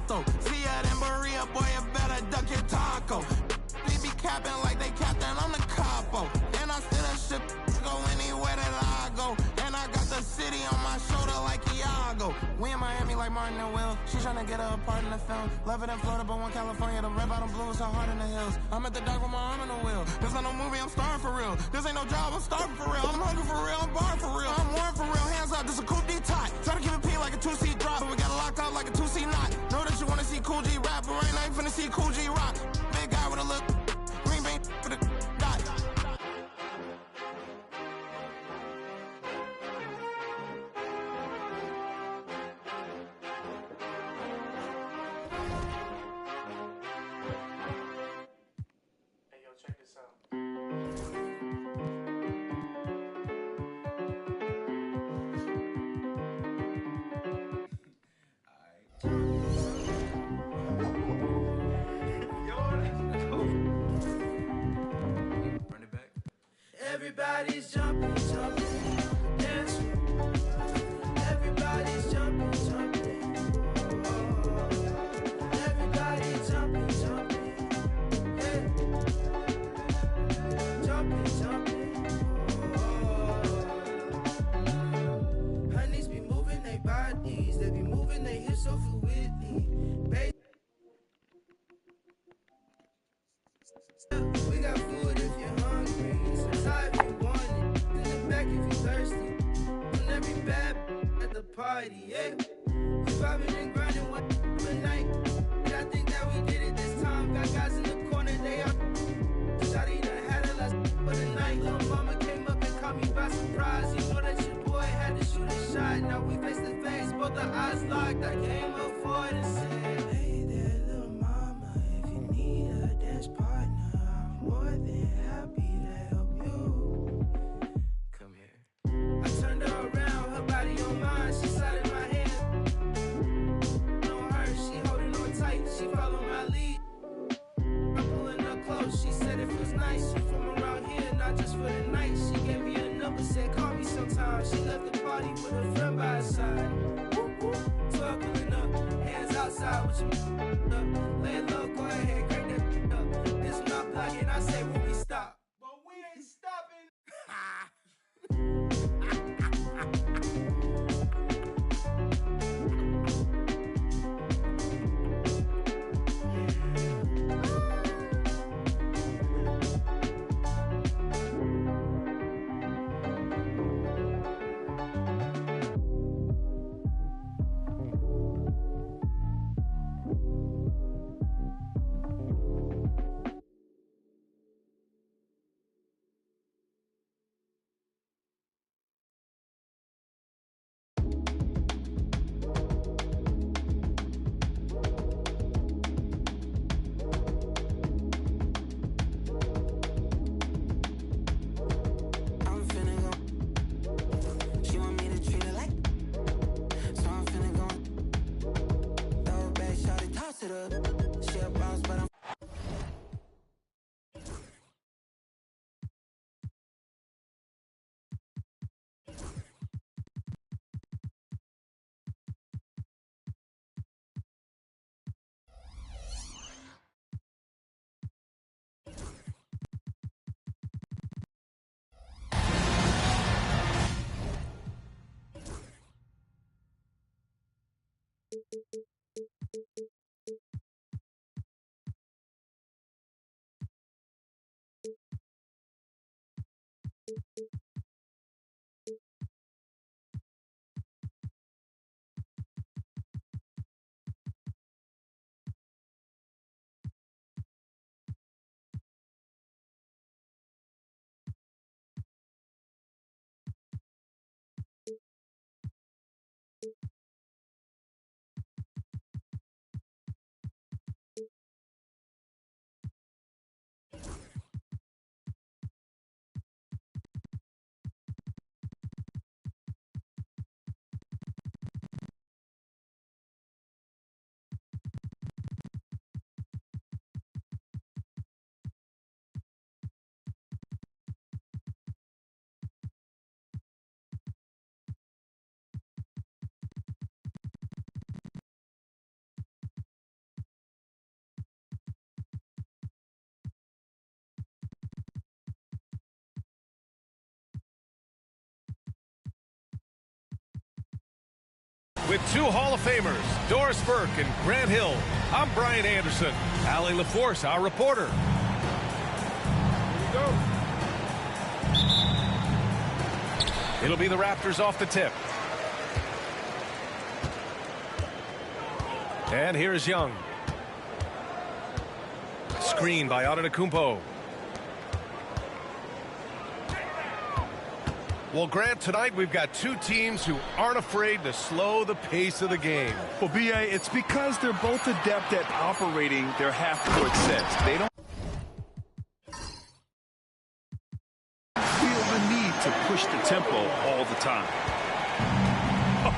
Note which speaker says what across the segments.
Speaker 1: Gato. See ya in Berea, boy, you better duck your taco. They be capping like they captain, I'm the capo. And I still a ship, go anywhere that I go. And I got the city on my shoulder like Iago. We in Miami like Martin and Will. She tryna get her a part in the film. Love it in Florida, but one California. The red bottom blues are hard in the hills. I'm at the dock with my arm in the wheel. This ain't no movie, I'm starving for real. This ain't no job, I'm starving for real. I'm hungry for real, I'm barring for real. I'm warm for real, hands up, this a cool D-tie. Try to keep it P like a 2C drop, but we got it locked up like a 2C knot. Know that you wanna see Cool G rap, but right now you finna see Cool G rock. Big guy with a look, green bean with a dot.
Speaker 2: Hey, yo, check this out.
Speaker 3: Run it back.
Speaker 4: Everybody's jumping, jumping, dancing. Everybody's jumping, jumping. Everybody's jumping, jumping. Yeah. Jumping, jumping. Honeys be moving their bodies, they be moving their hips so fluidly. We got food if you're hungry, some time if you want it, in the back if you're thirsty. On every bad at the party, yeah. We vibing and grinding one night. And I think that we did it this time. Got guys in the corner, they out. Shawty done had a last for the night. Little mama came up and caught me by surprise. You know that your boy had to shoot a shot. Now we face to face, both our eyes locked. I came up forward and said, hey there, little mama, if you need a dance partner, I'm more than happy to help you. Come here. I turned her around, her body on mine, she slid in my hand. On her, she holding on tight, she follow my lead. I'm pulling her close, she said it feels nice. She from around here, not just for the night. She gave me a number, said call me sometime. She left the party with her friend by her side. 12 pulling up, hands outside with your up. Lay low, go ahead, crank that up. This not blocking, I say when we stop. But we ain't stopping. I'm finna go. She want me to treat her like. So I'm finna go. Throw it back, shawty, toss it up. She a boss, but I'm.
Speaker 5: With two Hall of Famers, Doris Burke and Grant Hill, I'm Brian Anderson. Allie LaForce, our reporter. Here we go. It'll be the Raptors off the tip. And here's Young. Screen by Antetokounmpo. Well, Grant, tonight we've got two teams who aren't afraid to slow the pace of the game.
Speaker 6: Well, B.A., it's because they're both adept at operating their half-court sets. They don't feel the need to push the tempo all the time.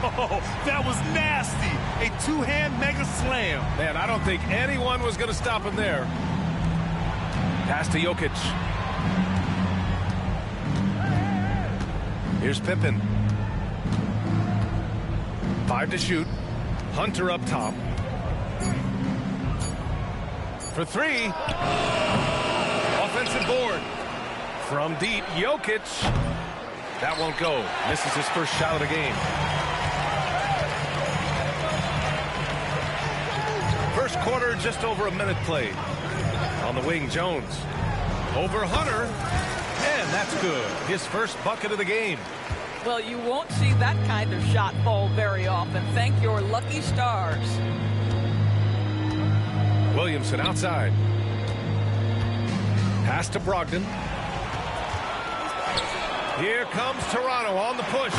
Speaker 6: Oh, that was nasty. A two-hand mega slam.
Speaker 5: Man, I don't think anyone was going to stop him there. Pass to Jokic. Here's Pippen. 5 to shoot. Hunter up top. For 3. Offensive board. From deep, Jokic. That won't go. Misses his first shot of the game. First quarter, just over a minute played. On the wing, Jones. Over Hunter. And that's good. His first bucket of the game.
Speaker 7: Well, you won't see that kind of shot fall very often. Thank your lucky stars.
Speaker 5: Williamson outside. Pass to Brogdon. Here comes Toronto on the push.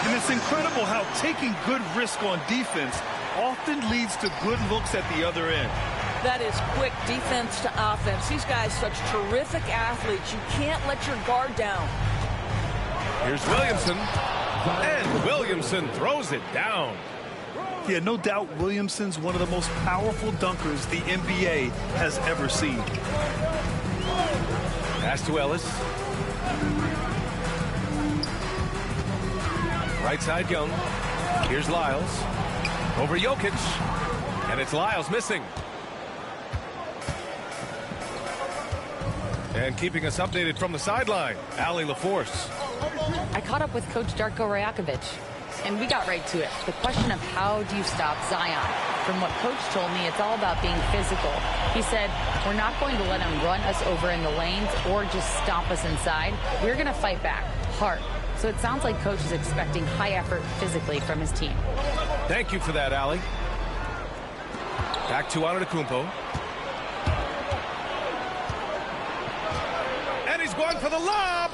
Speaker 6: And it's incredible how taking good risk on defense often leads to good looks at the other end.
Speaker 7: That is quick defense to offense. These guys such terrific athletes. You can't let your guard down.
Speaker 5: Here's Williamson. And Williamson throws it down.
Speaker 6: Yeah, no doubt Williamson's one of the most powerful dunkers the NBA has ever seen.
Speaker 5: Pass to Ellis. Right side, Young. Here's Lyles. Over Jokic. And it's Lyles missing. And keeping us updated from the sideline, Allie LaForce.
Speaker 8: I caught up with Coach Darko Rajakovic, and we got right to it. The question of how do you stop Zion? From what Coach told me, it's all about being physical. He said, we're not going to let him run us over in the lanes or just stomp us inside. We're going to fight back hard. So it sounds like Coach is expecting high effort physically from his team.
Speaker 5: Thank you for that, Allie. Back to Antetokounmpo. And he's going for the lob.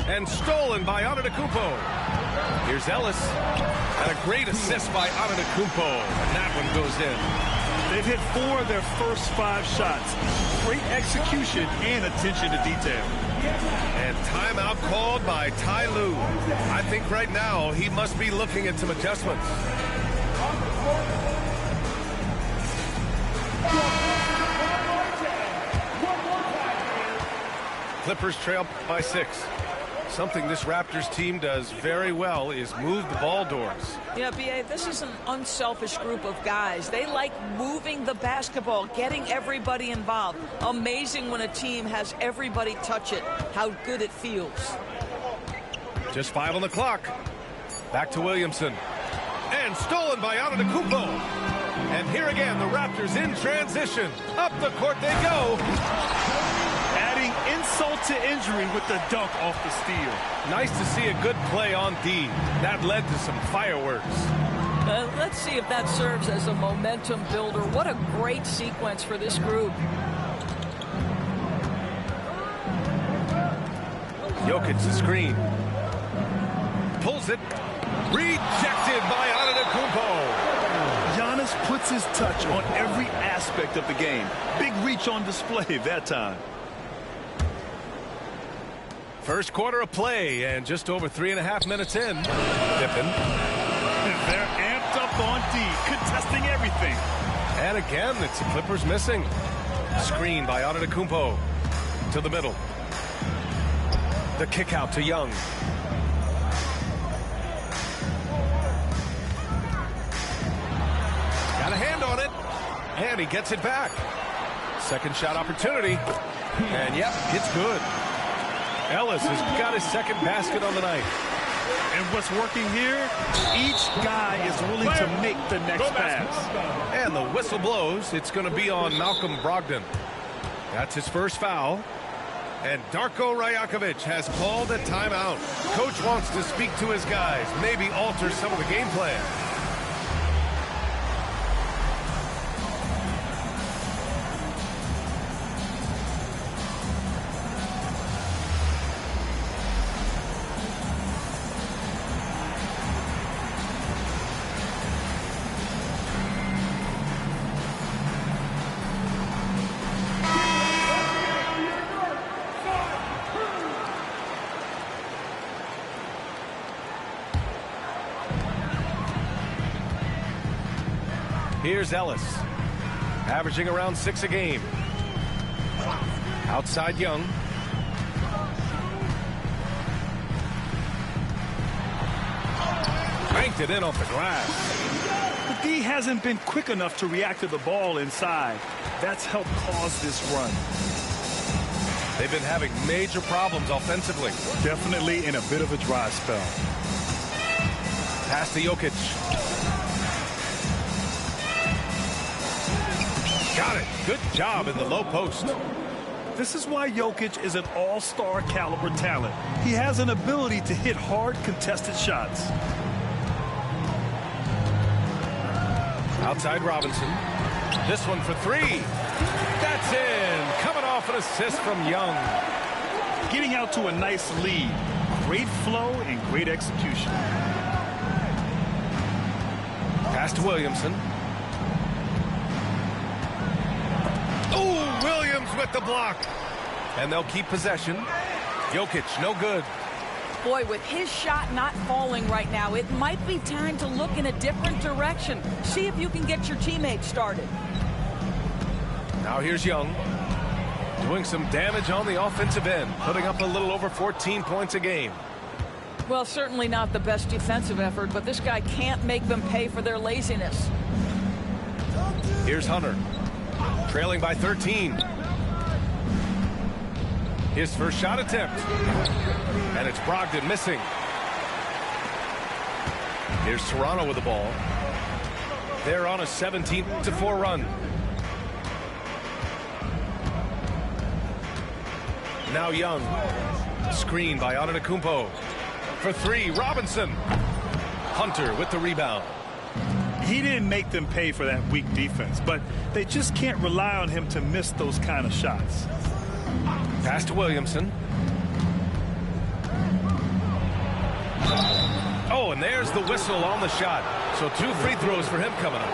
Speaker 5: And stolen by Antetokounmpo. Here's Ellis. And a great assist by Antetokounmpo. And that one goes in.
Speaker 6: They've hit 4 of their first 5 shots. Great execution and attention to detail.
Speaker 5: And timeout called by Ty Lue. I think right now he must be looking at some adjustments. Clippers trail by 6. Something this Raptors team does very well is move the ball doors.
Speaker 7: Yeah, B.A., this is an unselfish group of guys. They like moving the basketball, getting everybody involved. Amazing when a team has everybody touch it, how good it feels.
Speaker 5: Just 5 on the clock. Back to Williamson. And stolen by Antetokounmpo. And here again, the Raptors in transition. Up the court they go.
Speaker 6: Adding insult to injury with the dunk off the steal.
Speaker 5: Nice to see a good play on D. That led to some fireworks.
Speaker 7: Let's see if that serves as a momentum builder. What a great sequence for this group.
Speaker 5: Jokic the screen. Pulls it. Rejected by Antetokounmpo.
Speaker 6: Giannis puts his touch on every aspect of the game. Big reach on display that time.
Speaker 5: First quarter of play, and just over 3.5 minutes in. Pippen.
Speaker 6: They're amped up on D, contesting everything.
Speaker 5: And again, it's the Clippers missing. Screen by Antetokounmpo. To the middle. The kick out to Young. Got a hand on it. And he gets it back. Second shot opportunity. And yep, it's good. Ellis has got his second basket on the night.
Speaker 6: And what's working here, each guy is willing to make the next pass.
Speaker 5: And the whistle blows. It's going to be on Malcolm Brogdon. That's his first foul. And Darko Rajakovic has called a timeout. Coach wants to speak to his guys, maybe alter some of the game plan. Here's Ellis, averaging around 6 a game. Outside Young. Banked it in off the glass.
Speaker 6: The D hasn't been quick enough to react to the ball inside. That's helped cause this run.
Speaker 5: They've been having major problems offensively.
Speaker 6: Definitely in a bit of a dry spell.
Speaker 5: Pass to Jokic. Got it. Good job in the low post.
Speaker 6: This is why Jokic is an all-star caliber talent. He has an ability to hit hard contested shots.
Speaker 5: Outside Robinson. This one for 3. That's in. Coming off an assist from Young.
Speaker 6: Getting out to a nice lead. Great flow and great execution.
Speaker 5: Pass to Williamson. Oh, Williams with the block. And they'll keep possession. Jokic, no good.
Speaker 7: Boy, with his shot not falling right now, it might be time to look in a different direction. See if you can get your teammates started.
Speaker 5: Now here's Young. Doing some damage on the offensive end. Putting up a little over 14 points a game.
Speaker 7: Well, certainly not the best defensive effort, but this guy can't make them pay for their laziness.
Speaker 5: Here's Hunter. Trailing by 13. His first shot attempt. And it's Brogdon missing. Here's Toronto with the ball. They're on a 17-4 run. Now Young. Screen by Antetokounmpo. For 3, Robinson. Hunter with the rebound.
Speaker 6: He didn't make them pay for that weak defense, but they just can't rely on him to miss those kind of shots.
Speaker 5: Pass to Williamson. Oh, and there's the whistle on the shot. So 2 free throws for him coming up.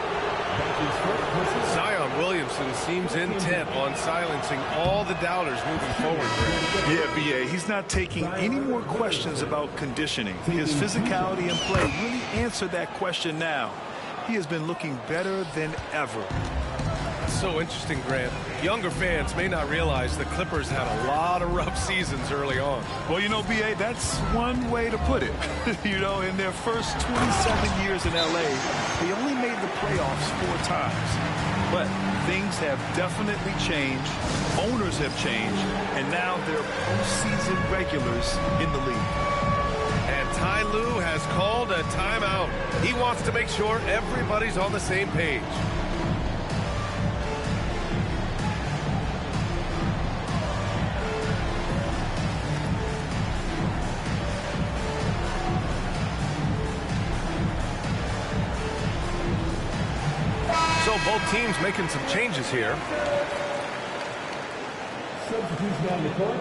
Speaker 5: Zion Williamson seems intent on silencing all the doubters moving forward.
Speaker 6: Yeah, B.A., he's not taking any more questions about conditioning. His physicality and play really answered that question now. He has been looking better than ever.
Speaker 5: So interesting, Grant. Younger fans may not realize the Clippers had a lot of rough seasons early on.
Speaker 6: Well, you know, B.A., that's one way to put it. You know, in their first 27 years in L.A., they only made the playoffs 4 times. But things have definitely changed. Owners have changed. And now they're postseason regulars in the league.
Speaker 5: And Ty Lue has called a timeout. He wants to make sure everybody's on the same page. So both teams making some changes here.
Speaker 9: Substitution on the court.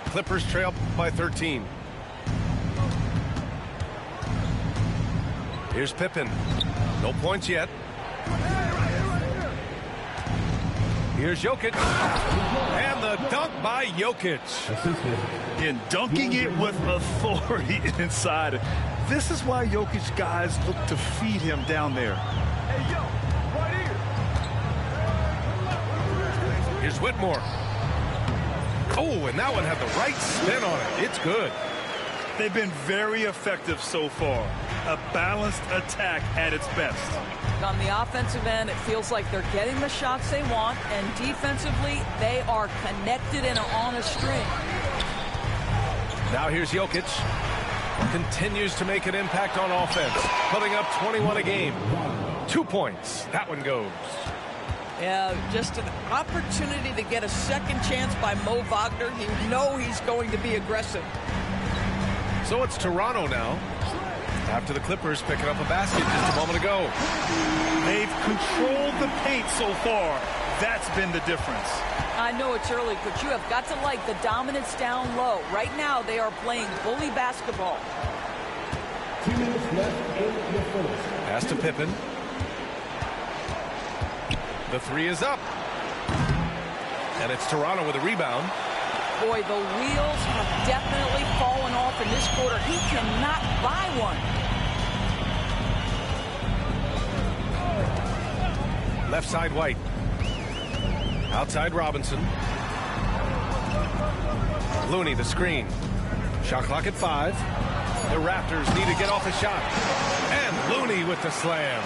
Speaker 5: Clippers trail by 13. Here's Pippen. No points yet. Here's Jokic. And the dunk by Jokic.
Speaker 6: And dunking it with authority inside. This is why Jokic guys look to feed him down there.
Speaker 9: Hey, yo, right here.
Speaker 5: Here's Whitmore. Oh, and that one had the right spin on it. It's good.
Speaker 6: They've been very effective so far. A balanced attack at its best.
Speaker 7: On the offensive end, it feels like they're getting the shots they want, and defensively, they are connected and on a string.
Speaker 5: Now here's Jokic. Continues to make an impact on offense, putting up 21 a game. 2 points. That one goes.
Speaker 7: Yeah, just an opportunity to get a second chance by Mo Wagner. You know he's going to be aggressive.
Speaker 5: So it's Toronto now. After the Clippers picking up a basket just a moment ago.
Speaker 6: They've controlled the paint so far. That's been the difference.
Speaker 7: I know it's early, but you have got to like the dominance down low. Right now, they are playing bully basketball.
Speaker 9: 2 minutes left in the first.
Speaker 5: Pass to Pippen. The three is up. And it's Toronto with a rebound.
Speaker 7: Boy, the wheels have definitely fallen off in this quarter. He cannot buy one.
Speaker 5: Left side White. Outside Robinson. Looney the screen. Shot clock at 5. The Raptors need to get off a shot. And Looney with the slam.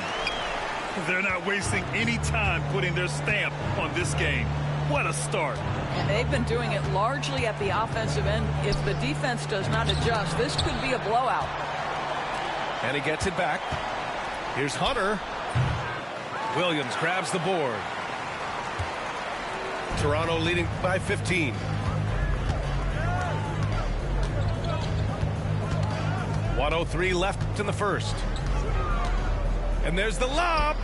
Speaker 6: They're not wasting any time putting their stamp on this game. What a start.
Speaker 7: And they've been doing it largely at the offensive end. If the defense does not adjust, this could be a blowout.
Speaker 5: And he gets it back. Here's Hunter. Williams grabs the board. Toronto leading by 15. .103 left in the first. And there's the lob.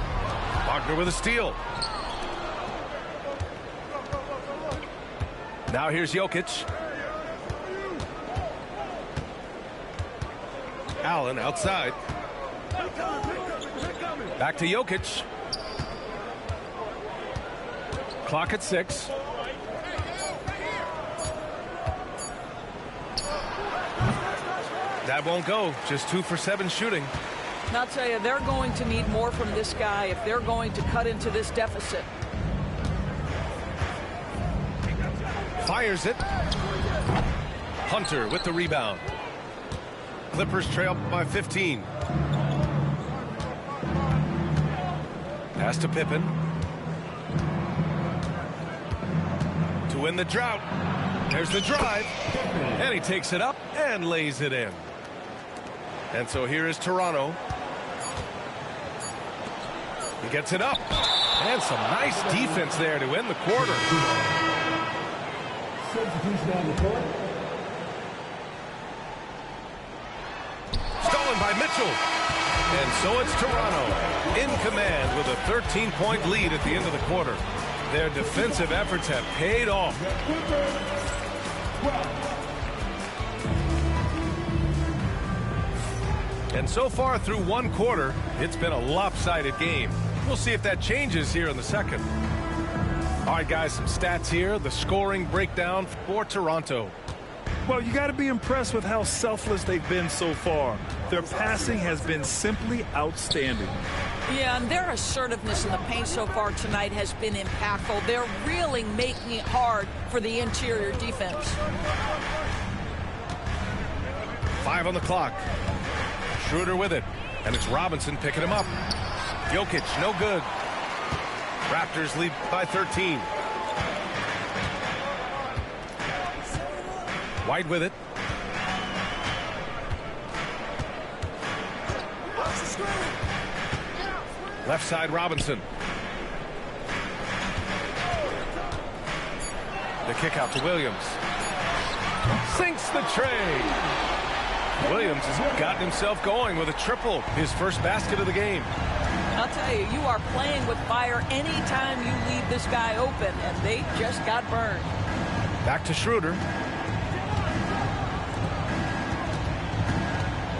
Speaker 5: Wagner with a steal. Now here's Jokic. Allen outside. Back to Jokic. Clock at 6. That won't go. Just 2 for 7 shooting.
Speaker 7: And I'll tell you, they're going to need more from this guy if they're going to cut into this deficit.
Speaker 5: Fires it. Hunter with the rebound. Clippers trail by 15. Pass to Pippen. To win the drought. There's the drive. And he takes it up and lays it in. And so here is Toronto. He gets it up. And some nice defense there to end the quarter.
Speaker 9: Substitution on the court.
Speaker 5: Stolen by Mitchell. And so it's Toronto in command with a 13-point lead at the end of the quarter. Their defensive efforts have paid off. And so far through one quarter, it's been a lopsided game. We'll see if that changes here in the second. All right, guys, some stats here. The scoring breakdown for Toronto.
Speaker 6: Well, you got to be impressed with how selfless they've been so far. Their passing has been simply outstanding.
Speaker 7: Yeah, and their assertiveness in the paint so far tonight has been impactful. They're really making it hard for the interior defense.
Speaker 5: 5 on the clock. Schroeder with it. And it's Robinson picking him up. Jokic, no good. Raptors lead by 13. White with it. Left side Robinson. The kick out to Williams. Sinks the tray. Williams has gotten himself going with a triple, his first basket of the game.
Speaker 7: I'll tell you, you are playing with fire anytime you leave this guy open, and they just got burned.
Speaker 5: Back to Schroeder.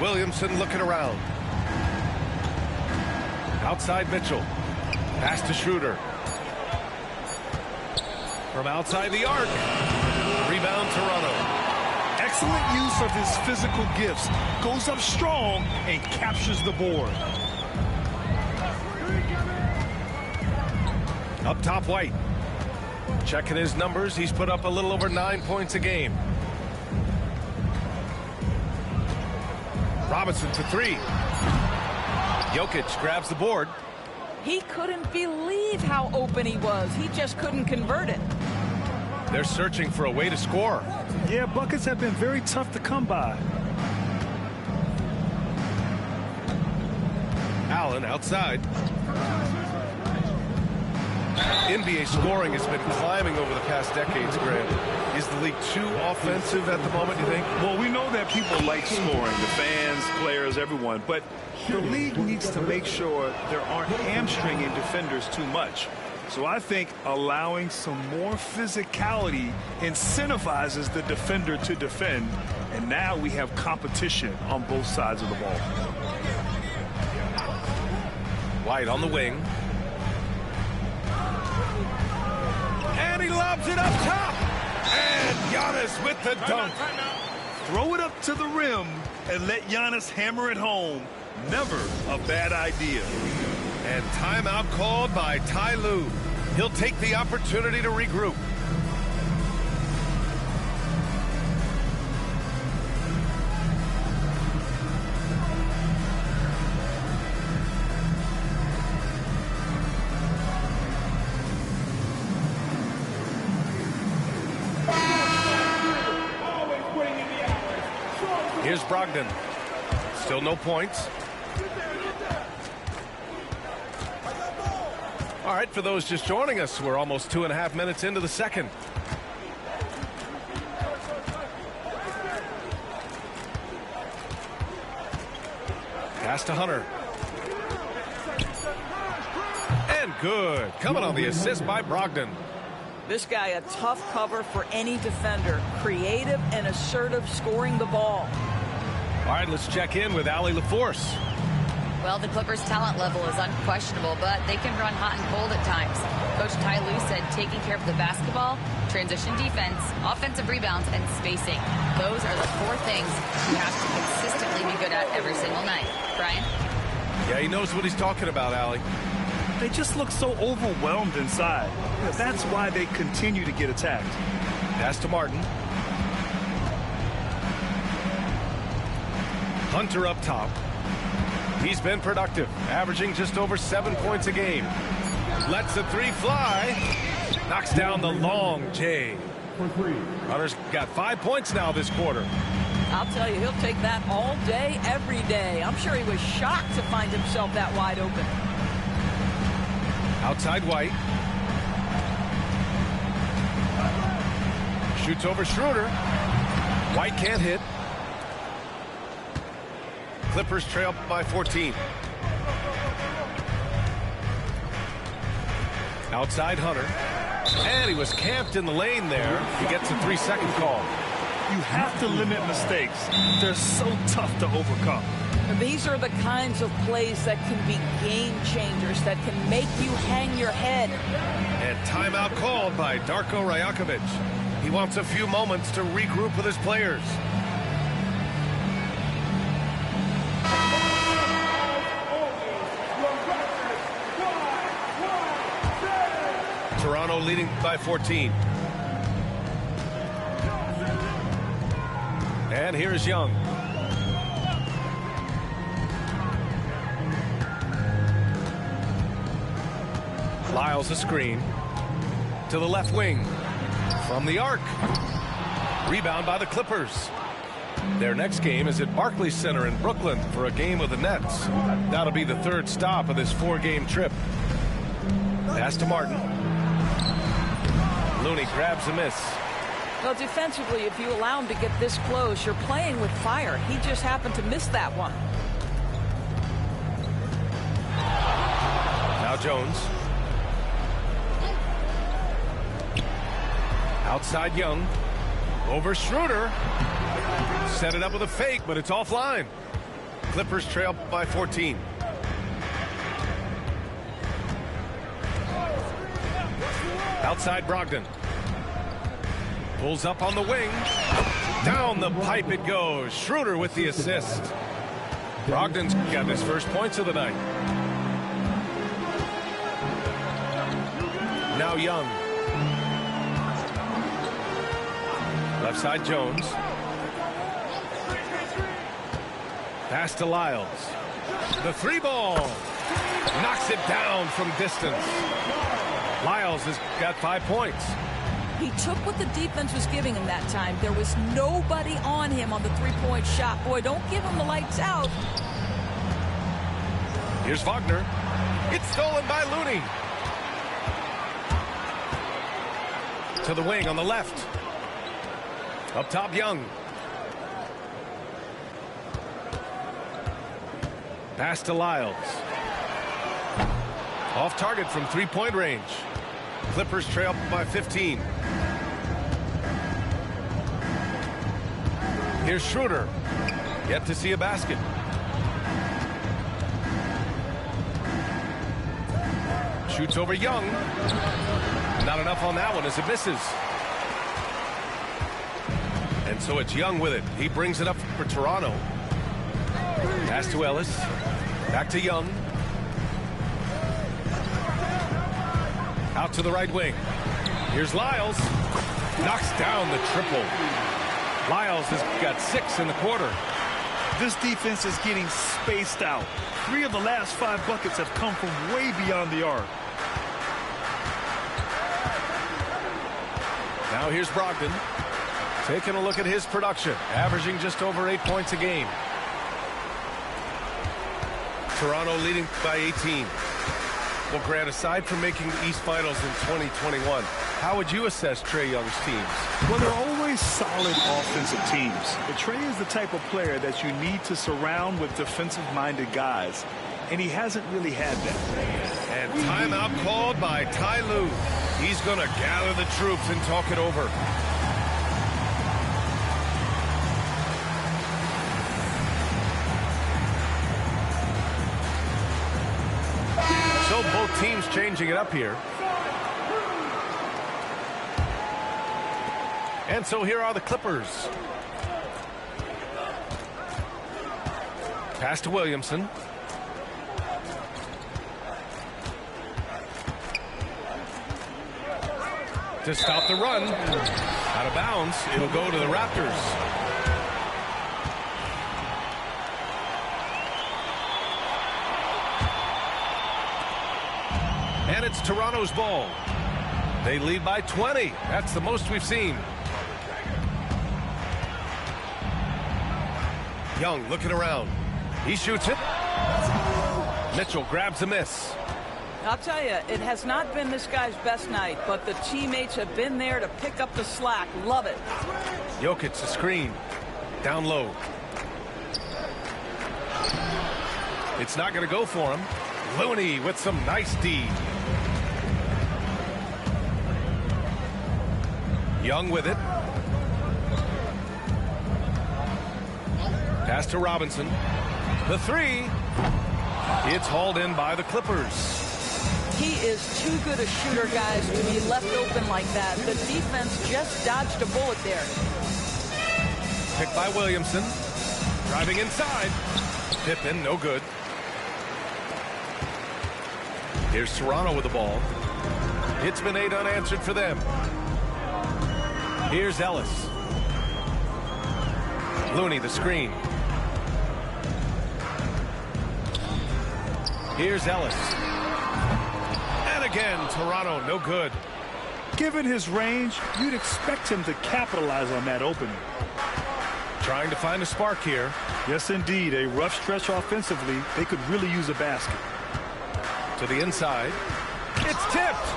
Speaker 5: Williamson looking around. Outside Mitchell. Pass to Schroeder. From outside the arc. Rebound Toronto.
Speaker 6: Excellent use of his physical gifts. Goes up strong and captures the board.
Speaker 5: Up top White. Checking his numbers. He's put up a little over 9 points a game. Robinson to 3. Jokic grabs the board.
Speaker 7: He couldn't believe how open he was. He just couldn't convert it.
Speaker 5: They're searching for a way to score.
Speaker 6: Yeah, buckets have been very tough to come by.
Speaker 5: Allen outside. NBA scoring has been climbing over the past decades, Grant. Is the league too offensive at the moment, you think?
Speaker 6: Well, we know that people like scoring, the fans, players, everyone, but the league needs to make sure there aren't hamstringing defenders too much. So I think allowing some more physicality incentivizes the defender to defend, and now we have competition on both sides of the ball.
Speaker 5: White on the wing. And he lobs it up top. And Giannis with the dunk.
Speaker 6: Throw it up to the rim and let Giannis hammer it home. Never a bad idea.
Speaker 5: And timeout called by Ty Lue. He'll take the opportunity to regroup. Here's Brogdon. Still no points. All right, for those just joining us, we're almost 2.5 minutes into the second. Pass to Hunter. And good. Coming on the assist by Brogdon.
Speaker 7: This guy, a tough cover for any defender. Creative and assertive scoring the ball.
Speaker 5: All right, let's check in with Allie LaForce.
Speaker 8: Well, the Clippers' talent level is unquestionable, but they can run hot and cold at times. Coach Ty Lue said taking care of the basketball, transition defense, offensive rebounds, and spacing. Those are the 4 things you have to consistently be good at every single night. Brian?
Speaker 5: Yeah, he knows what he's talking about, Allie.
Speaker 6: They just look so overwhelmed inside. That's why they continue to get attacked.
Speaker 5: Pass to Martin. Hunter up top. He's been productive, averaging just over 7 points a game. Lets the 3 fly. Knocks down the long J. Hunter's got 5 points now this quarter.
Speaker 7: I'll tell you, he'll take that all day, every day. I'm sure he was shocked to find himself that wide open.
Speaker 5: Outside White. Shoots over Schroeder. White can't hit. Clippers trail by 14. Outside Hunter. And he was camped in the lane there. He gets a 3-second call.
Speaker 6: You have to limit mistakes. They're so tough to overcome.
Speaker 7: These are the kinds of plays that can be game changers, that can make you hang your head.
Speaker 5: And timeout called by Darko Rajakovic. He wants a few moments to regroup with his players. Toronto leading by 14. And here's Young. Lyles a screen to the left wing from the arc. Rebound by the Clippers. Their next game is at Barclays Center in Brooklyn for a game with the Nets. That'll be the 3rd stop of this 4-game trip. Pass to Martin. Looney grabs a miss.
Speaker 7: Well, defensively, if you allow him to get this close, you're playing with fire. He just happened to miss that one.
Speaker 5: Now Jones. Outside Young. Over Schroeder. Set it up with a fake, but it's offline. Clippers trail by 14. Outside Brogdon. Pulls up on the wing. Down the pipe it goes. Schroeder with the assist. Brogdon's got his first points of the night. Now Young. Left side Jones. Pass to Lyles. The 3-ball. Knocks it down from distance. Lyles has got 5 points.
Speaker 7: He took what the defense was giving him that time. There was nobody on him on the three-point shot. Boy, don't give him the lights out.
Speaker 5: Here's Wagner. It's stolen by Looney. To the wing on the left. Up top, Young. Pass to Lyles. Off target from three-point range. Clippers trail by 15. Here's Schroeder. Yet to see a basket. Shoots over Young. Not enough on that one as it misses. And so it's Young with it. He brings it up for Toronto. Pass to Ellis. Back to Young. Out to the right wing. Here's Lyles. Knocks down the triple. Lyles has got 6 in the quarter.
Speaker 6: This defense is getting spaced out. 3 of the last 5 buckets have come from way beyond the arc.
Speaker 5: Now here's Brogdon. Taking a look at his production. Averaging just over 8 points a game. Toronto leading by 18. Well, Grant, aside from making the East Finals in 2021, how would you assess Trae Young's teams?
Speaker 6: Well, they're always solid offensive teams. But Trae is the type of player that you need to surround with defensive-minded guys. And he hasn't really had that.
Speaker 5: And timeout called by Ty Lue. He's going to gather the troops and talk it over. So both teams changing it up here. And so here are the Clippers. Pass to Williamson. To stop the run. Out of bounds. It'll go to the Raptors. And it's Toronto's ball. They lead by 20. That's the most we've seen. Young looking around. He shoots it. Mitchell grabs a miss.
Speaker 7: I'll tell you, it has not been this guy's best night, but the teammates have been there to pick up the slack. Love it.
Speaker 5: Jokic, the screen. Down low. It's not going to go for him. Looney with some nice D. Young with it. Pass to Robinson. The three. It's hauled in by the Clippers.
Speaker 7: He is too good a shooter, guys, to be left open like that. The defense just dodged a bullet there.
Speaker 5: Picked by Williamson. Driving inside. Pippen, no good. Here's Toronto with the ball. It's been 8 unanswered for them. Here's Ellis. Looney, the screen. Here's Ellis. And again, Toronto, no good.
Speaker 6: Given his range, you'd expect him to capitalize on that opening.
Speaker 5: Trying to find a spark here.
Speaker 6: Yes, indeed. A rough stretch offensively. They could really use a basket.
Speaker 5: To the inside. It's tipped.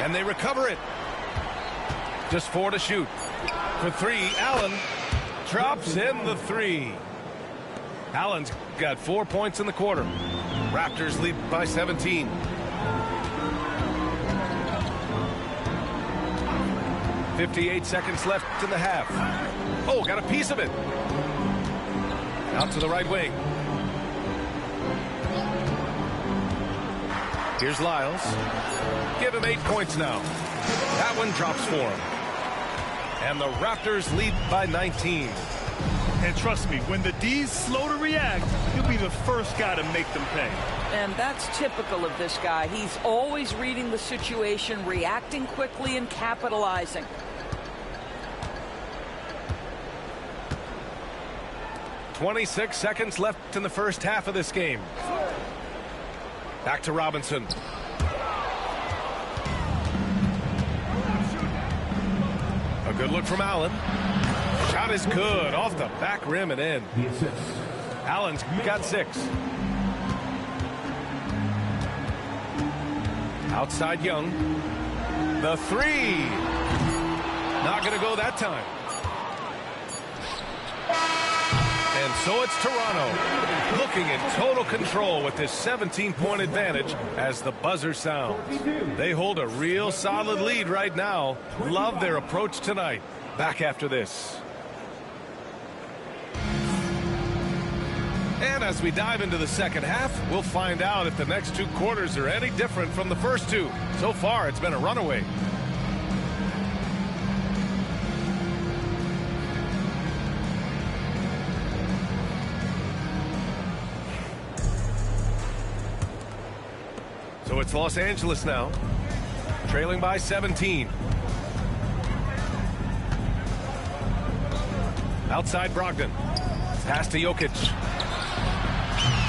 Speaker 5: And they recover it. Just 4 to shoot. For 3, Allen drops in the 3. Allen's got 4 points in the quarter. Raptors lead by 17. 58 seconds left in the half. Oh, got a piece of it. Out to the right wing. Here's Lyles. Give him 8 points now. That one drops for him. And the Raptors lead by 19.
Speaker 6: And trust me, when the D's slow to react, he'll be the first guy to make them pay.
Speaker 7: And that's typical of this guy. He's always reading the situation, reacting quickly and capitalizing.
Speaker 5: .26 seconds left in the first half of this game. Back to Robinson. Good look from Allen. Shot is good. Off the back rim and in.
Speaker 9: The assist.
Speaker 5: Allen's got 6. Outside Young. The 3. Not going to go that time. And so it's Toronto looking in total control with this 17-point advantage as the buzzer sounds. They hold a real solid lead right now. Love their approach tonight. Back after this. And as we dive into the second half, we'll find out if the next 2 quarters are any different from the first 2. So far, it's been a runaway. So it's Los Angeles now, trailing by 17. Outside Brogdon. Pass to Jokic.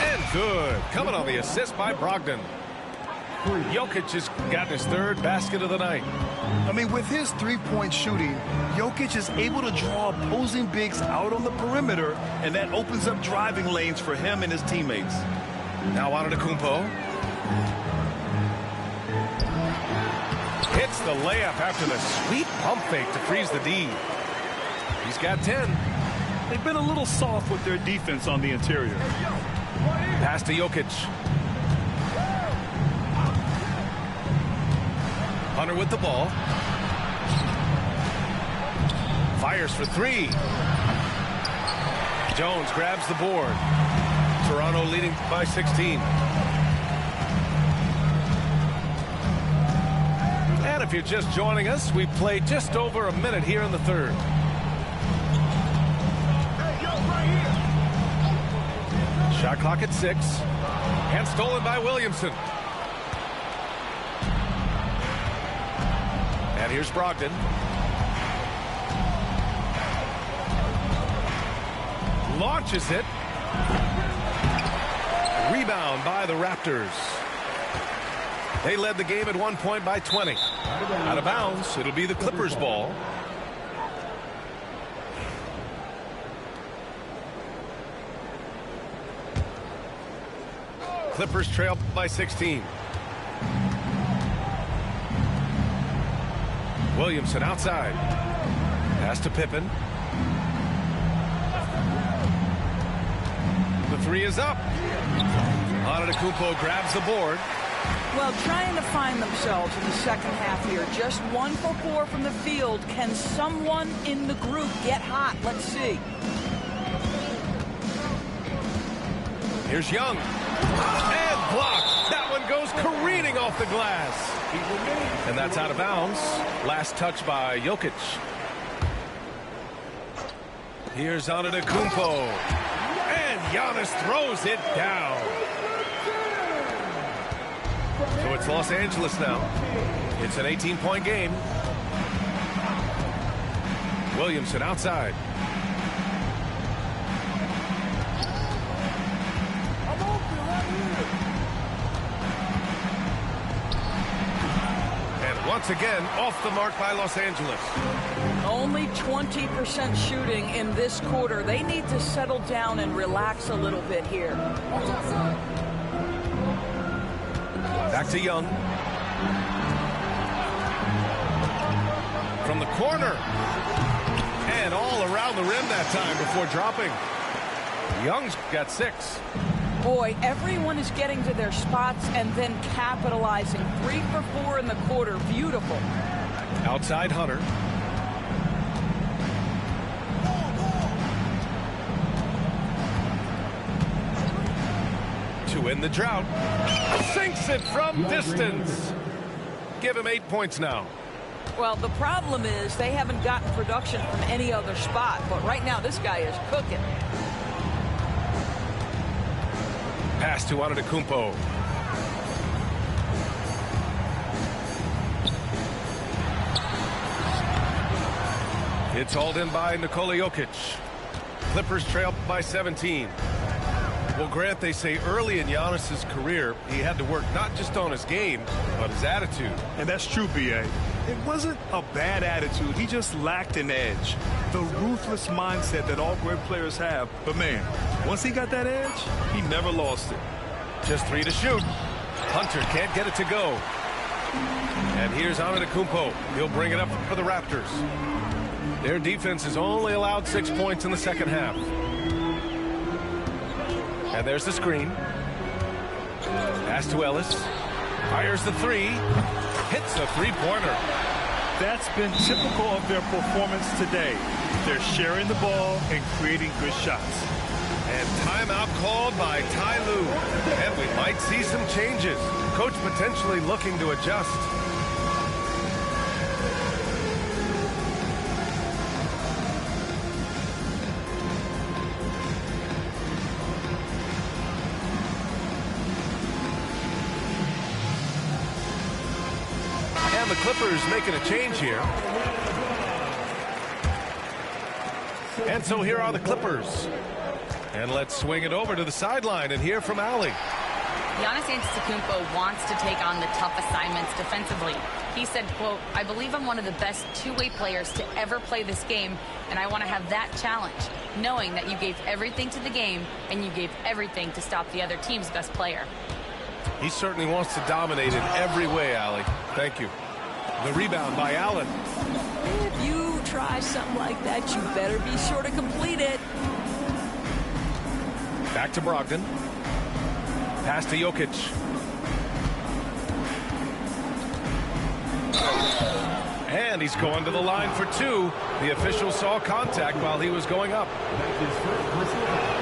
Speaker 5: And good. Coming on the assist by Brogdon. Jokic has gotten his 3rd basket of the night.
Speaker 6: I mean, with his 3-point shooting, Jokic is able to draw opposing bigs out on the perimeter, and that opens up driving lanes for him and his teammates.
Speaker 5: Now Antetokounmpo. Hits the layup after the sweet pump fake to freeze the D. He's got 10.
Speaker 6: They've been a little soft with their defense on the interior.
Speaker 5: Pass to Jokic. Hunter with the ball. Fires for 3. Jones grabs the board. Toronto leading by 16. And if you're just joining us, we played just over a minute here in the 3rd. Shot clock at 6. And stolen by Williamson. And here's Brogdon. Launches it. Rebound by the Raptors. They led the game at 1 point by 20. Out of bounds. It'll be the Clippers' ball. Clippers trail by 16. Williamson outside. Pass to Pippen. The 3 is up. Antetokounmpo grabs the board.
Speaker 7: Well, trying to find themselves in the second half here. Just 1 for 4 from the field. Can someone in the group get hot? Let's see.
Speaker 5: Here's Young. And blocked. That one goes careening off the glass. And that's out of bounds. Last touch by Jokic. Here's Antetokounmpo. And Giannis throws it down. So it's Los Angeles now. It's an 18-point game. Williamson outside. And once again, off the mark by Los Angeles.
Speaker 7: Only 20% shooting in this quarter. They need to settle down and relax a little bit here.
Speaker 5: Back to Young. From the corner. And all around the rim that time before dropping. Young's got 6.
Speaker 7: Boy, everyone is getting to their spots and then capitalizing. 3 for 4 in the quarter. Beautiful.
Speaker 5: Outside Hunter. To end the drought. Sinks it from distance. Give him 8 points now.
Speaker 7: Well, the problem is they haven't gotten production from any other spot. But right now, this guy is cooking.
Speaker 5: Pass to Antetokounmpo. It's hauled in by Nikola Jokic. Clippers trail by 17. Well, Grant, they say early in Giannis's career, he had to work not just on his game, but his attitude.
Speaker 6: And that's true, B.A. It wasn't a bad attitude. He just lacked an edge. The ruthless mindset that all great players have. But, man, once he got that edge, he never lost it.
Speaker 5: Just 3 to shoot. Hunter can't get it to go. And here's Antetokounmpo. He'll bring it up for the Raptors. Their defense has only allowed 6 points in the second half. And there's the screen. Pass to Ellis. Fires the 3. Hits a three-pointer.
Speaker 6: That's been typical of their performance today. They're sharing the ball and creating good shots.
Speaker 5: And timeout called by Ty Lue. And we might see some changes. Coach potentially looking to adjust. And the Clippers making a change here. And so here are the Clippers. And let's swing it over to the sideline and hear from Allie.
Speaker 8: Giannis Antetokounmpo wants to take on the tough assignments defensively. He said, quote, "I believe I'm one of the best two-way players to ever play this game, and I want to have that challenge, knowing that you gave everything to the game and you gave everything to stop the other team's best player."
Speaker 5: He certainly wants to dominate in every way, Allie. Thank you. The rebound by Allen.
Speaker 7: If you try something like that, you better be sure to complete it.
Speaker 5: Back to Brogdon. Pass to Jokic. And he's going to the line for 2. The official saw contact while he was going up.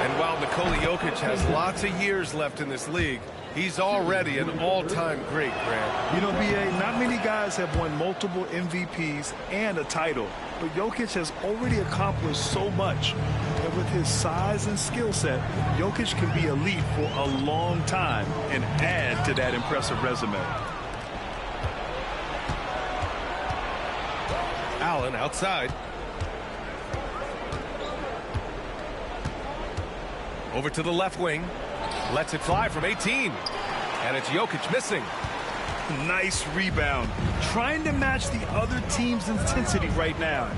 Speaker 5: And while Nikola Jokic has lots of years left in this league, he's already an all-time great, Grant.
Speaker 6: You know, B.A., not many guys have won multiple MVPs and a title, but Jokic has already accomplished so much. And with his size and skill set, Jokic can be elite for a long time and add to that impressive resume.
Speaker 5: Allen outside. Over to the left wing. Lets it fly from 18. And it's Jokic missing.
Speaker 6: Nice rebound. Trying to match the other team's intensity right now.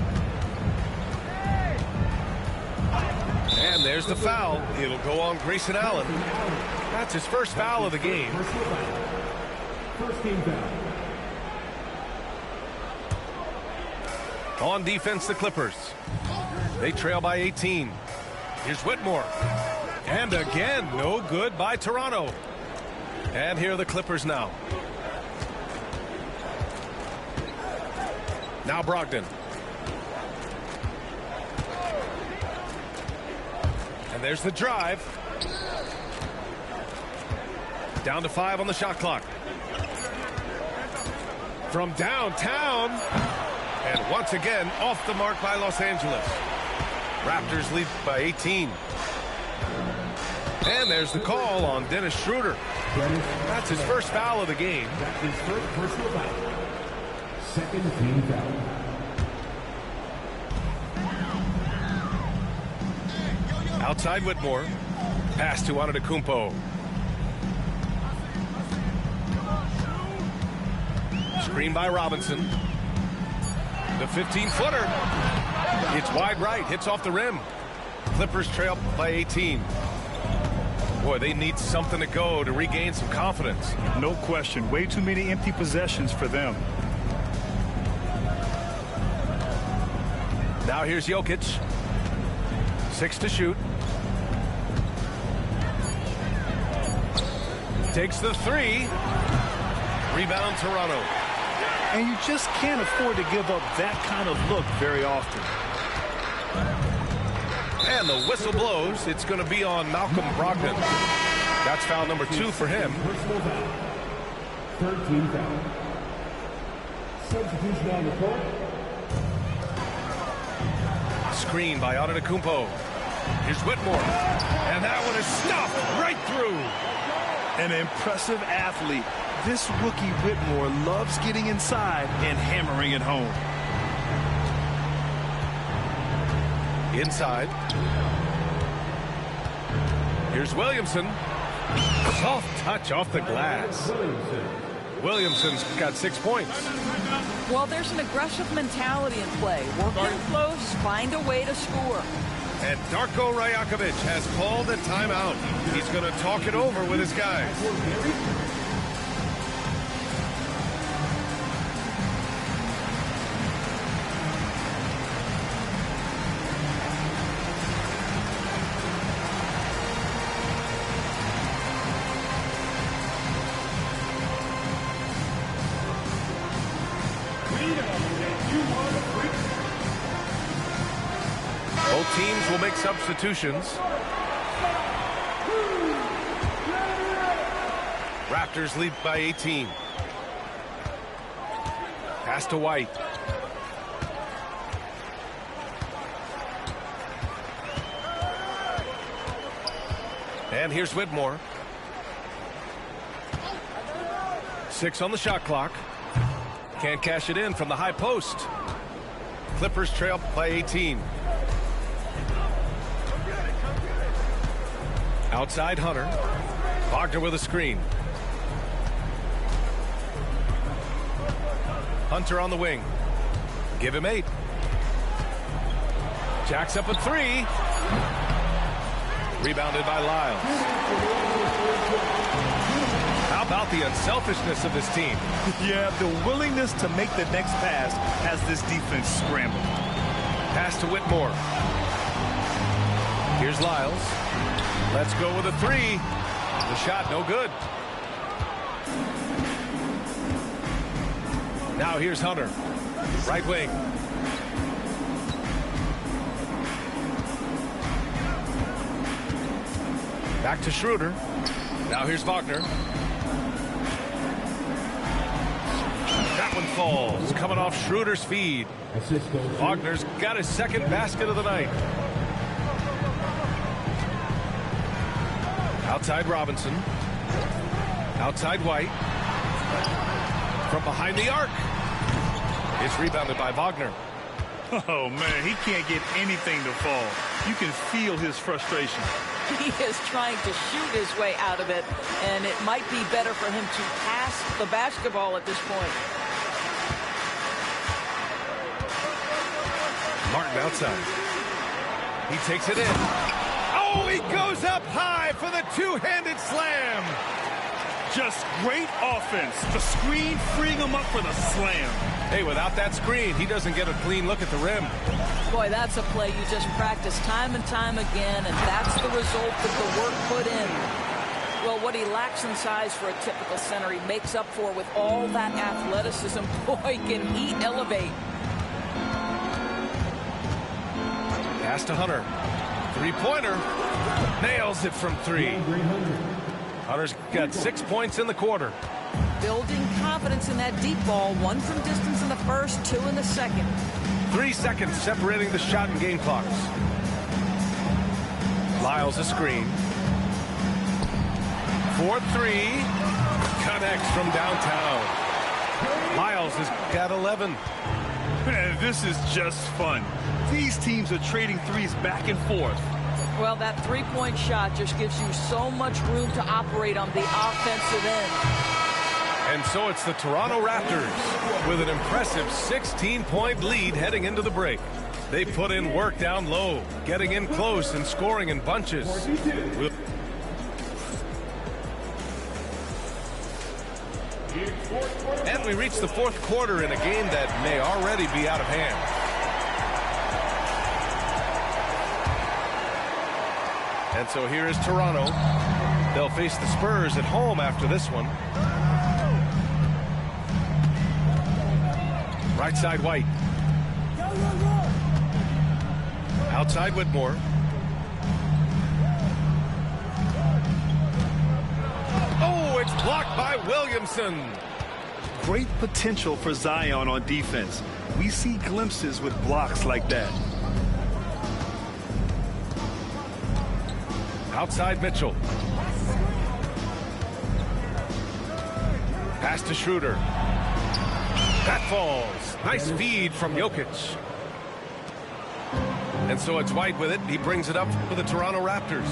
Speaker 5: And there's the foul. It'll go on Grayson Allen. That's his first foul of the game.
Speaker 9: First team foul.
Speaker 5: On defense, the Clippers. They trail by 18. Here's Whitmore. And again, no good by Toronto. And here are the Clippers now. Now Brogdon. And there's the drive. Down to 5 on the shot clock. From downtown. And once again, off the mark by Los Angeles. Raptors lead by 18. And there's the call on Dennis Schroeder. That's his first foul of the game.
Speaker 9: That's his first personal foul. Second team foul.
Speaker 5: Outside Whitmore. Pass to Antetokounmpo. Screen by Robinson. The 15-footer. It's wide right. Hits off the rim. Clippers trail by 18. Boy, they need something to go to regain some confidence.
Speaker 6: No question. Way too many empty possessions for them.
Speaker 5: Now here's Jokic. 6 to shoot. Takes the 3. Rebound Toronto.
Speaker 6: And you just can't afford to give up that kind of look very often.
Speaker 5: And the whistle blows. It's going to be on Malcolm Brogdon. That's foul number 2 for him.
Speaker 9: Personal foul. Third team foul. Substitution on the court.
Speaker 5: Screen by Antetokounmpo. Here's Whitmore. And that one is stuffed right through.
Speaker 6: An impressive athlete. This rookie Whitmore loves getting inside and hammering it home.
Speaker 5: Inside. Here's Williamson. Soft touch off the glass. Williamson's got 6 points.
Speaker 7: Well, there's an aggressive mentality in play. Work in close, find a way to score.
Speaker 5: And Darko Rajakovic has called a timeout. He's going to talk it over with his guys. Both teams will make substitutions. Raptors lead by 18. Pass to White. And here's Whitmore. 6 on the shot clock. Can't cash it in from the high post. Clippers trail by 18. Outside Hunter. Wagner with a screen. Hunter on the wing. Give him 8. Jacks up a 3. Rebounded by Lyles. How about the unselfishness of this team?
Speaker 6: Yeah, the willingness to make the next pass has this defense scrambled.
Speaker 5: Pass to Whitmore. Here's Lyles. Let's go with a 3. The shot no good. Now here's Hunter. Right wing. Back to Schroeder. Now here's Wagner. That one falls. Coming off Schroeder's feed. Wagner's got his second basket of the night. Outside Robinson. Outside White. From behind the arc. It's rebounded by Wagner.
Speaker 6: Oh, man, he can't get anything to fall. You can feel his frustration.
Speaker 7: He is trying to shoot his way out of it, and it might be better for him to pass the basketball at this point.
Speaker 5: Martin outside. He takes it in. Oh, he goes up high for the two-handed slam.
Speaker 6: Just great offense. The screen freeing him up for the slam.
Speaker 5: Hey, without that screen, he doesn't get a clean look at the rim.
Speaker 7: Boy, that's a play you just practice time and time again, and that's the result of the work put in. Well, what he lacks in size for a typical center, he makes up for with all that athleticism. Boy, can he elevate.
Speaker 5: Pass to Hunter. Three-pointer. Nails it from 3. Hunter's got 6 points in the quarter.
Speaker 7: Building confidence in that deep ball. 1 from distance in the first, 2 in the second.
Speaker 5: 3 seconds separating the shot and game clocks. Lyles a screen. 4-3. Connects from downtown. Lyles has got 11.
Speaker 6: Man, this is just fun. These teams are trading threes back and forth.
Speaker 7: Well, that three-point shot just gives you so much room to operate on the offensive end.
Speaker 5: And so it's the Toronto Raptors with an impressive 16-point lead heading into the break. They put in work down low, getting in close and scoring in bunches. And we reach the fourth quarter in a game that may already be out of hand. And so here is Toronto. They'll face the Spurs at home after this one. Right side White. Outside Whitmore. Oh, it's blocked by Williamson.
Speaker 6: Great potential for Zion on defense. We see glimpses with blocks like that.
Speaker 5: Outside Mitchell. Pass to Schroeder. That falls. Nice feed from Jokic. And so it's White with it. He brings it up for the Toronto Raptors.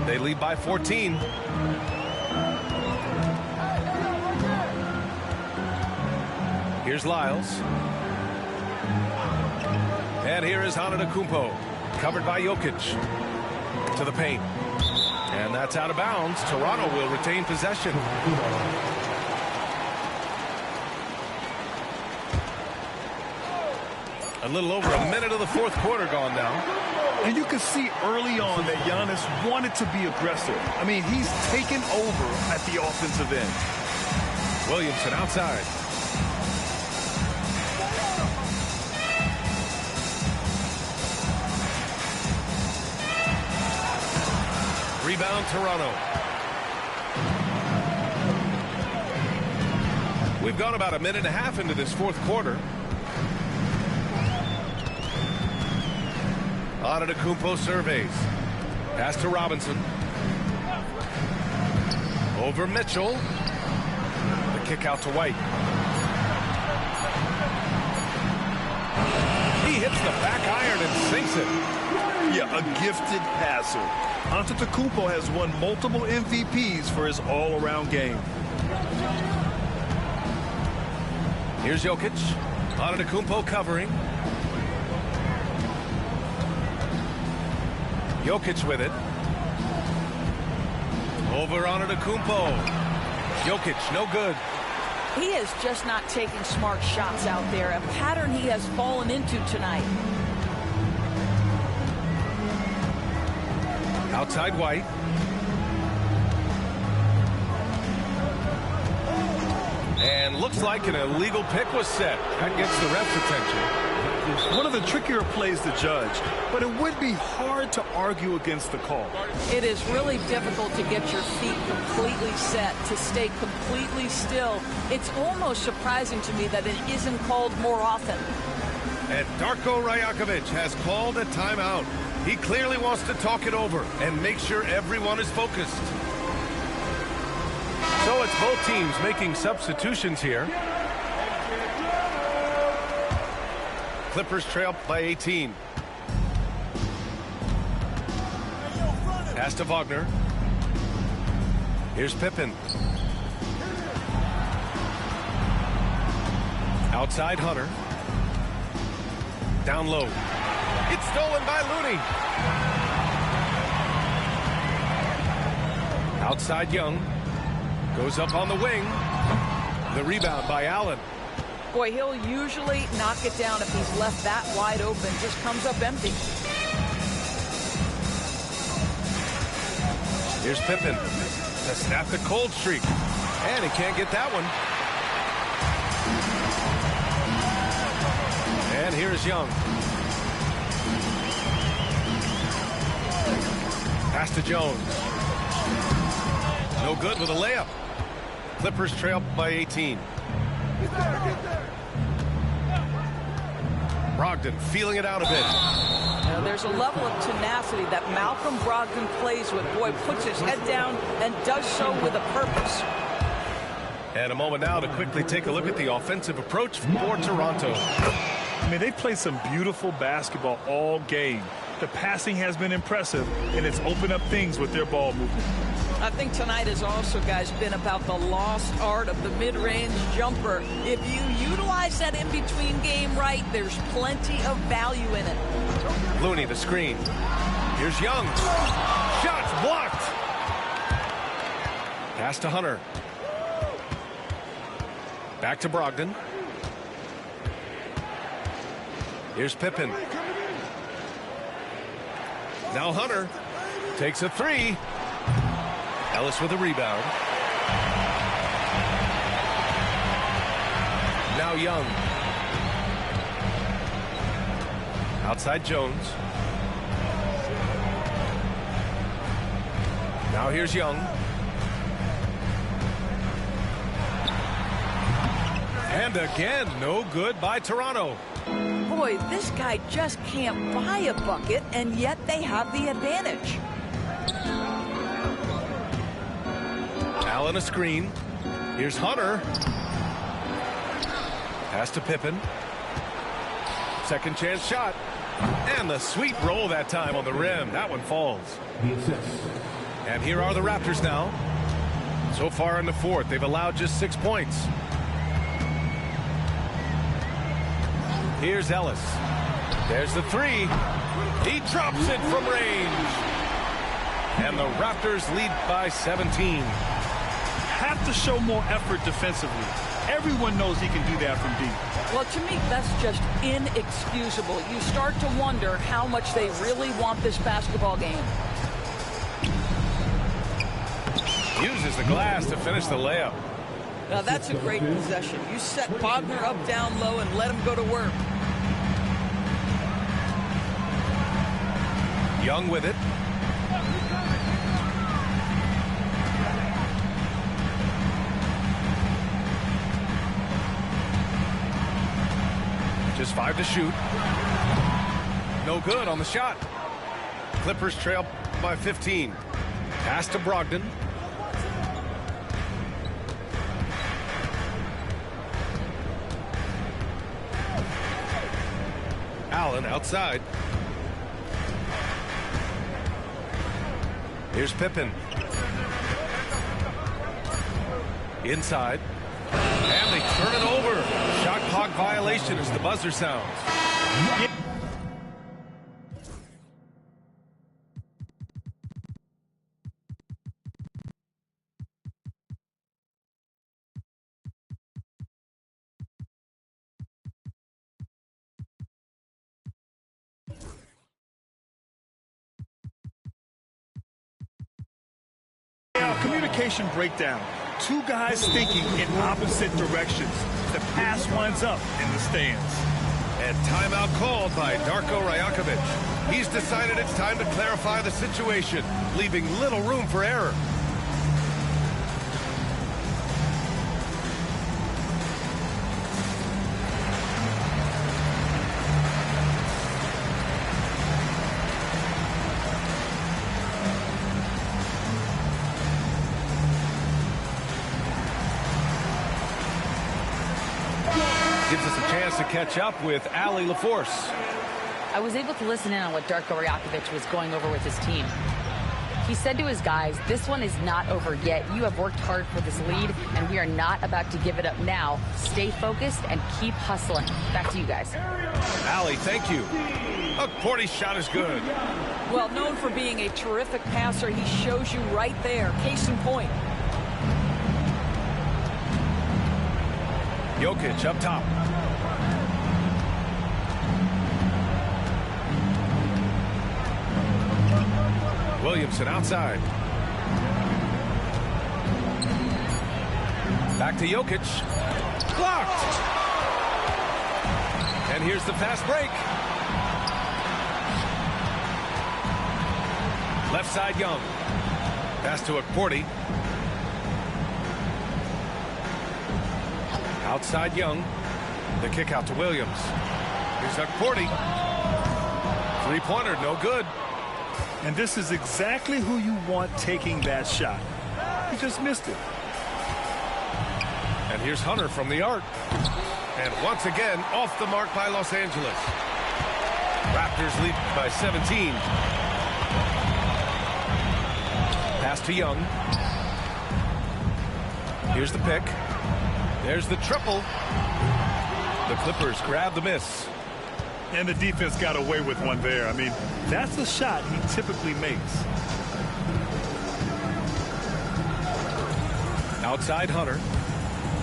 Speaker 5: They lead by 14. Here's Lyles. And here is Antetokounmpo. Covered by Jokic. To the paint. And that's out of bounds. Toronto will retain possession. A little over a minute of the fourth quarter gone now.
Speaker 6: And you can see early on that Giannis wanted to be aggressive. I mean, he's taken over at the offensive end.
Speaker 5: Williamson outside. Rebound Toronto. We've gone about a minute and a half into this fourth quarter. Antetokounmpo surveys. Pass to Robinson. Over Mitchell. The kick out to White. He hits the back iron and sinks it.
Speaker 6: Yeah, a gifted passer. Antetokounmpo has won multiple MVPs for his all-around game.
Speaker 5: Here's Jokic. Antetokounmpo covering. Jokic with it. Over Antetokounmpo. Jokic, no good.
Speaker 7: He is just not taking smart shots out there, a pattern he has fallen into tonight.
Speaker 5: Outside White. And looks like an illegal pick was set. That gets the ref's attention.
Speaker 6: One of the trickier plays to judge, but it would be hard to argue against the call.
Speaker 7: It is really difficult to get your feet completely set, to stay completely still. It's almost surprising to me that it isn't called more often.
Speaker 5: And Darko Rajakovic has called a timeout. He clearly wants to talk it over and make sure everyone is focused. So it's both teams making substitutions here. Clippers trail by 18. Pass to Wagner. Here's Pippen. Outside Hunter. Down low. It's stolen by Looney. Outside Young. Goes up on the wing. The rebound by Allen.
Speaker 7: Boy, he'll usually knock it down if he's left that wide open. Just comes up empty.
Speaker 5: Here's Pippen to snap the cold streak. And he can't get that one. And here's Young. Pass to Jones. No good with a layup. Clippers trail by 18. Brogdon feeling it out a bit.
Speaker 7: Now, there's a level of tenacity that Malcolm Brogdon plays with. Boy, puts his head down and does so with a purpose.
Speaker 5: And a moment now to quickly take a look at the offensive approach for Toronto.
Speaker 6: I mean, they played some beautiful basketball all game. The passing has been impressive, and it's opened up things with their ball movement.
Speaker 7: I think tonight has also, guys, been about the lost art of the mid-range jumper. If you utilize that in-between game right, there's plenty of value in it.
Speaker 5: Looney, the screen. Here's Young. Shots blocked. Pass to Hunter. Back to Brogdon. Here's Pippen. Now Hunter takes a three. Ellis with a rebound. Now Young. Outside Jones. Now here's Young. And again, no good by Toronto.
Speaker 7: Boy, this guy just can't buy a bucket, and yet they have the advantage.
Speaker 5: Allen a screen. Here's Hunter. Pass to Pippen. Second chance shot. And the sweet roll that time on the rim. That one falls. And here are the Raptors now. So far in the fourth, they've allowed just 6 points. Here's Ellis. There's the three. He drops it from range. And the Raptors lead by 17.
Speaker 6: Have to show more effort defensively. Everyone knows he can do that from deep.
Speaker 7: Well, to me, that's just inexcusable. You start to wonder how much they really want this basketball game.
Speaker 5: Uses the glass to finish the layup.
Speaker 7: Now, that's a great possession. You set Bogner up down low and let him go to work.
Speaker 5: Young with it. Just 5 to shoot. No good on the shot. Clippers trail by 15. Pass to Brogdon. Allen outside. Here's Pippen. Inside. And they turn it over. Shot clock violation as the buzzer sounds.
Speaker 6: Communication breakdown. Two guys thinking in opposite directions. The pass winds up in the stands.
Speaker 5: And timeout called by Darko Rajakovic. He's decided it's time to clarify the situation, leaving little room for error. Gives us a chance to catch up with Ali LaForce.
Speaker 8: I was able to listen in on what Darko Rajakovic was going over with his team. He said to his guys, this one is not over yet. You have worked hard for this lead, and we are not about to give it up now. Stay focused and keep hustling. Back to you guys.
Speaker 5: Ali, thank you. Porty's shot is good.
Speaker 7: Well, known for being a terrific passer, he shows you right there. Case in point.
Speaker 5: Jokic up top. Williamson outside. Back to Jokic. Blocked. And here's the fast break. Left side Young. Pass to Porty. Outside Young. The kick out to Williams. Here's Porty. Three-pointer, no good.
Speaker 6: And this is exactly who you want taking that shot. He just missed it.
Speaker 5: And here's Hunter from the arc. And once again, off the mark by Los Angeles. Raptors lead by 17. Pass to Young. Here's the pick. There's the triple. The Clippers grab the miss.
Speaker 6: And the defense got away with one there. I mean, that's a shot he typically makes.
Speaker 5: Outside Hunter.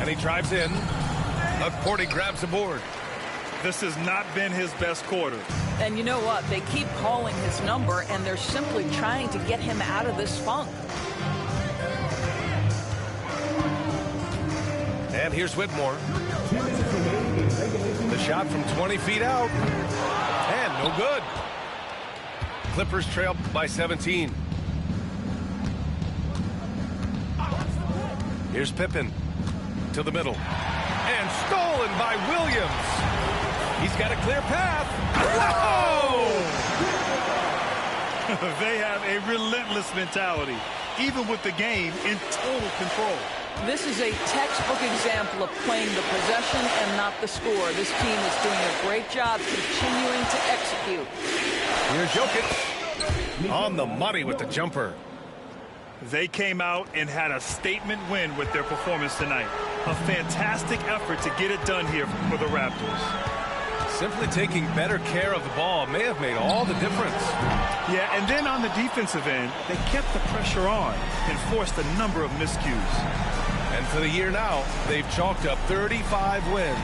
Speaker 5: And he drives in. Porty grabs the board.
Speaker 6: This has not been his best quarter.
Speaker 7: And you know what? They keep calling his number, and they're simply trying to get him out of this funk.
Speaker 5: And here's Whitmore. The shot from 20 feet out. And no good. Clippers trail by 17. Here's Pippen to the middle. And stolen by Williams. He's got a clear path. Whoa!
Speaker 6: They have a relentless mentality, even with the game in total control.
Speaker 7: This is a textbook example of playing the possession and not the score. This team is doing a great job continuing to execute.
Speaker 5: Here's Jokic on the money with the jumper.
Speaker 6: They came out and had a statement win with their performance tonight. A fantastic effort to get it done here for the Raptors.
Speaker 5: Simply taking better care of the ball may have made all the difference.
Speaker 6: Yeah, and then on the defensive end, they kept the pressure on and forced a number of miscues.
Speaker 5: And for the year now, they've chalked up 35 wins.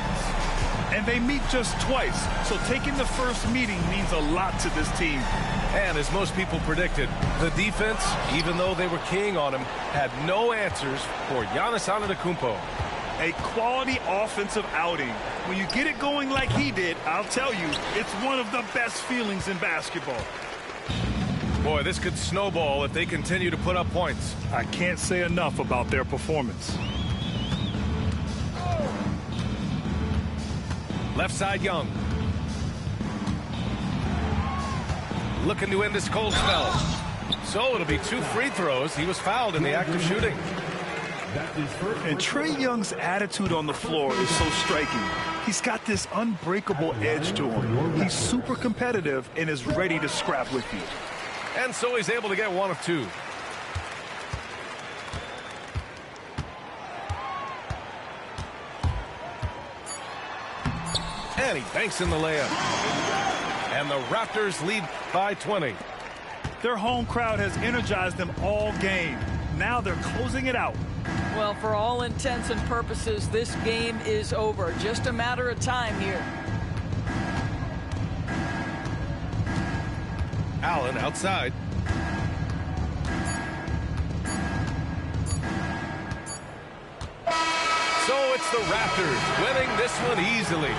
Speaker 6: And they meet just twice, so taking the first meeting means a lot to this team.
Speaker 5: And as most people predicted, the defense, even though they were keying on him, had no answers for Giannis Antetokounmpo.
Speaker 6: A quality offensive outing. When you get it going like he did, I'll tell you, it's one of the best feelings in basketball.
Speaker 5: Boy, this could snowball if they continue to put up points.
Speaker 6: I can't say enough about their performance.
Speaker 5: Left side, Young. Looking to end this cold spell. So it'll be 2 free throws. He was fouled in the act of shooting.
Speaker 6: And Trae Young's attitude on the floor is so striking. He's got this unbreakable edge to him. He's super competitive and is ready to scrap with you.
Speaker 5: And so he's able to get 1 of 2. And he banks in the layup. And the Raptors lead by 20.
Speaker 6: Their home crowd has energized them all game. Now they're closing it out.
Speaker 7: Well, for all intents and purposes, this game is over. Just a matter of time here.
Speaker 5: Allen outside. So it's the Raptors winning this one easily,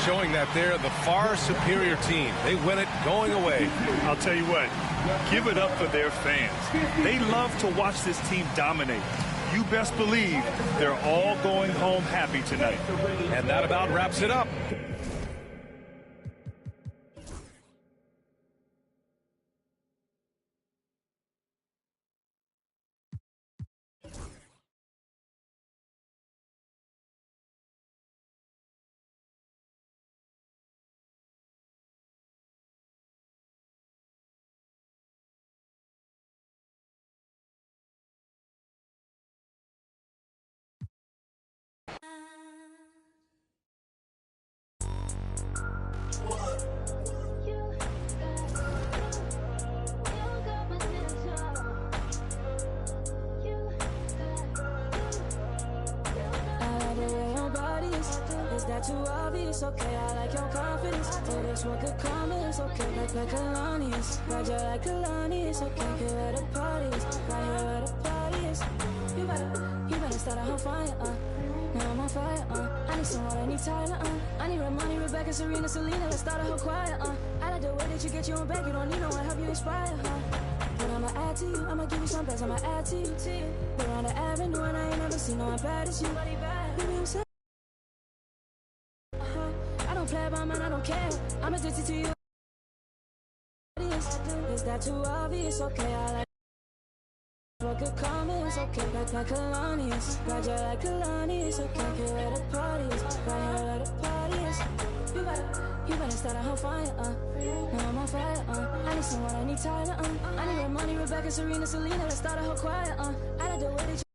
Speaker 5: showing that they're the far superior team. They win it going away.
Speaker 6: I'll tell you what, give it up for their fans. They love to watch this team dominate. You best believe they're all going home happy tonight.
Speaker 5: And that about wraps it up.
Speaker 10: Too obvious, okay, I like your confidence. So this one could come, it's okay, like Kalani's. Roger like Kalani's, okay, here where the party is. Right here where the party is. You better start a whole fire, now I'm on fire, I need someone, I need Tyler, I need Ramani, Rebecca, Serena, Selena, let's start a whole choir, I like the way that you get your own back, you don't need no one, help you inspire, But I'ma add to you, I'ma give you some best, I'ma add to you. We're on the avenue and I ain't never seen no one bad as you. Baby, I'm saying. Play about man, I don't care. I'm addicted to you. Is that too obvious? Okay, I like what could come is okay. Like Kalani's, Roger like Kalani's, okay. Here where the party is, right here where the party is. You better start a whole fire, now I'm on fire, I need someone, I need Tyler, I need Ramani, Rebecca, Serena, Selena, let's start a whole choir, I like the way that you